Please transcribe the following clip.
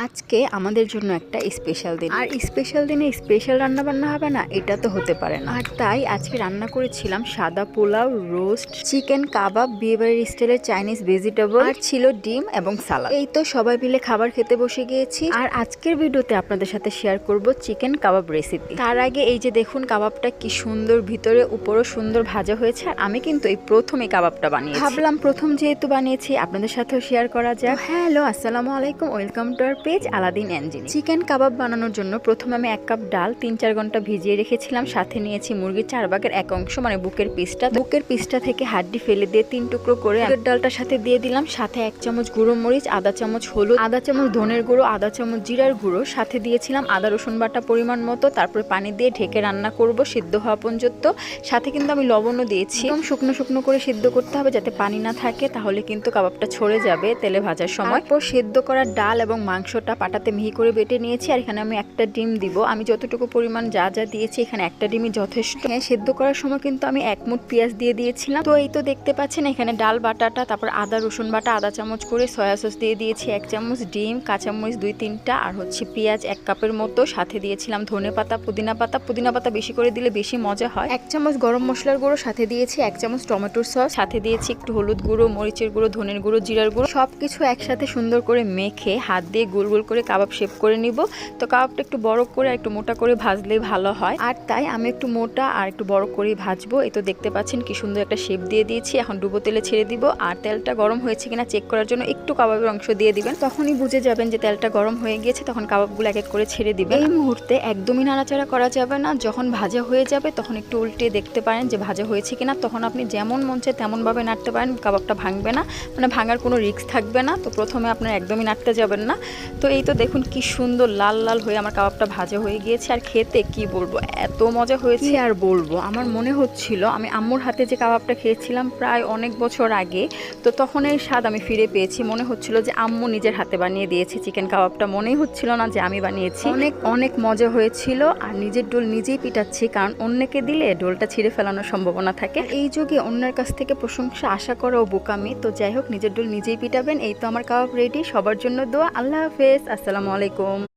আজকে আমাদের জন্য একটা স্পেশাল দিন, আর স্পেশাল দিনে স্পেশাল রান্না বান্না হবে না, এটা তো হতে পারে না। আর তাই আজকে রান্না করেছিলাম সাদা পোলাও, রোস্ট, চিকেন কাবাব, বিয়েবাড়ির স্টাইলের চাইনিজ ভেজিটেবল, আর ছিল ডিম এবং সালাদ। এই তো সবাই মিলে খাবার খেতে বসে গিয়েছি। আর আজকের ভিডিওতে আপনাদের সাথে শেয়ার করব চিকেন কাবাব রেসিপি। তার আগে এই যে দেখুন কাবাবটা কি সুন্দর, ভিতরে উপরও সুন্দর ভাজা হয়েছে। আর আমি কিন্তু এই প্রথম এই কাবাবটা বানিয়েছি, ভাবলাম প্রথম যেহেতু বানিয়েছি আপনাদের সাথেও শেয়ার করা যাক। হ্যালো, আসসালামু আলাইকুম, welcome to our page Aladdin engine. Chicken kebab বানানোর জন্য প্রথমে আমি 1 কাপ ডাল 3-4 ঘন্টা ভিজিয়ে রেখেছিলাম। সাথে নিয়েছি মুরগির 4 ভাগের 1 অংশ, মানে বুকের পিসটা থেকে হাড্ডি ফেলে দিয়ে 3 টুকরো করে ডালটার সাথে দিয়ে দিলাম। সাথে 1 চামচ গুঁড়ো মরিচ, আধা চামচ হলুদ, আধা চামচ ধনের গুঁড়ো, আধা চামচ জিরার গুঁড়ো, সাথে দিয়েছিলাম আদা রসুন বাটা পরিমাণ মতো। তারপরে পানি দিয়ে ঢেকে রান্না করব সিদ্ধ হওয়া পর্যন্ত। সাথে কিন্তু আমি লবণও দিয়েছি। একদম শুকনো শুকনো করে সিদ্ধ করতে হবে, যাতে পানি না থাকে, তাহলে কিন্তু কাবাবটা ছড়ে যাবে তেলে ভাজার সময়। তারপর সিদ্ধ করা ডাল এবং মাংসটা পাটাতে মিহি করে বেটে নিয়েছি। আর এখানে আমি একটা ডিম দিব। আমি যতটুকু পরিমাণ যা দিয়েছি এখানে একটা ডিমই যথেষ্ট। সিদ্ধ করার সময় কিন্তু আমি 1 মুঠ পেঁয়াজ দিয়ে দিয়েছিলাম। তো এই তো দেখতে পাচ্ছেন এখানে ডাল বাটাটা, তারপর আদা রসুন বাটা আধা চামচ করে, সয়া সস দিয়ে দিয়েছি 1 চামচ, ডিম, কাঁচামরিচ 2-3টা, আর হচ্ছে পেঁয়াজ 1 কাপের মতো। সাথে দিয়েছিলাম ধনে পাতা, পুদিনা পাতা বেশি করে দিলে বেশি মজা হয়। 1 চামচ গরম মশলার গুঁড়ো, সাথে দিয়েছি 1 চামচ টমেটোর সস, সাথে দিয়েছি একটু হলুদ গুঁড়ো, মরিচের গুঁড়ো, ধনের গুঁড়ো, জিরার গুঁড়ো, সবকিছু একসাথে সুন্দর করে মেখে হাত দিয়ে গোল গোল করে কাবাব শেপ করে নিব। তো কাবাবটা একটু বড় করে আর একটু মোটা করে ভাজলেই ভালো হয়, আর তাই আমি একটু মোটা আর একটু বড় করে ভাজবো। এই তো দেখতে পাচ্ছেন কি সুন্দর একটা শেপ দিয়ে দিয়েছি। এখন ডুবো তেলে ছেড়ে দিব। আর তেলটা গরম হয়েছে কিনা চেক করার জন্য একটু কাবাবের অংশ দিয়ে দিবেন, তখনই বুঝে যাবেন যে তেলটা গরম হয়ে গিয়েছে। তখন কাবাবগুলো এক এক করে ছেড়ে দিবেন। এই মুহূর্তে একদমই নাড়াচাড়া করা যাবে না। যখন ভাজা হয়ে যাবে তখন একটু উল্টে দেখতে পারেন যে ভাজা হয়েছে কিনা। তখন আপনি যেমন মন চায় তেমন ভাবে নাড়তে পারেন, কাবাবটা ভাঙবে না, মানে ভাঙার কোনো রিস্ক থাকবে না। তো প্রথমে আপনার একদমই নাড়তে যাবেন না। তো এই তো দেখুন কি সুন্দর লাল লাল হয়ে আমার কাবাবটা ভাজা হয়ে গিয়েছে। আর খেতে কি বলবো, এত মজা হয়েছে আর বলবো। আমার মনে হচ্ছিল আমি আম্মুর হাতে যে কাবাবটা খেয়েছিলাম প্রায় অনেক বছর আগে, তো তখন এই স্বাদ আমি ফিরে পেয়েছি। মনে হচ্ছিল যে আম্মু নিজের হাতে বানিয়ে দিয়েছে চিকেন কাবাবটা, মনেই হচ্ছিল না যে আমি বানিয়েছি। অনেক অনেক মজা হয়েছিল। আর নিজের ডোল নিজেই পিটাচ্ছি, কারণ অন্যকে দিলে ডোলটা ছিঁড়ে ফেলানোর সম্ভাবনা থাকে। এই যুগে অন্যের কাছ থেকে প্রশংসা আশা করাও বোকামি। তো যাই হোক, নিজের ডোল নিজেই পিটাবেন। এই তো আমার কাবাব রেডি। সবার জন্য দোয়া। আল্লাহ হাফেজ, আসসালামু আলাইকুম।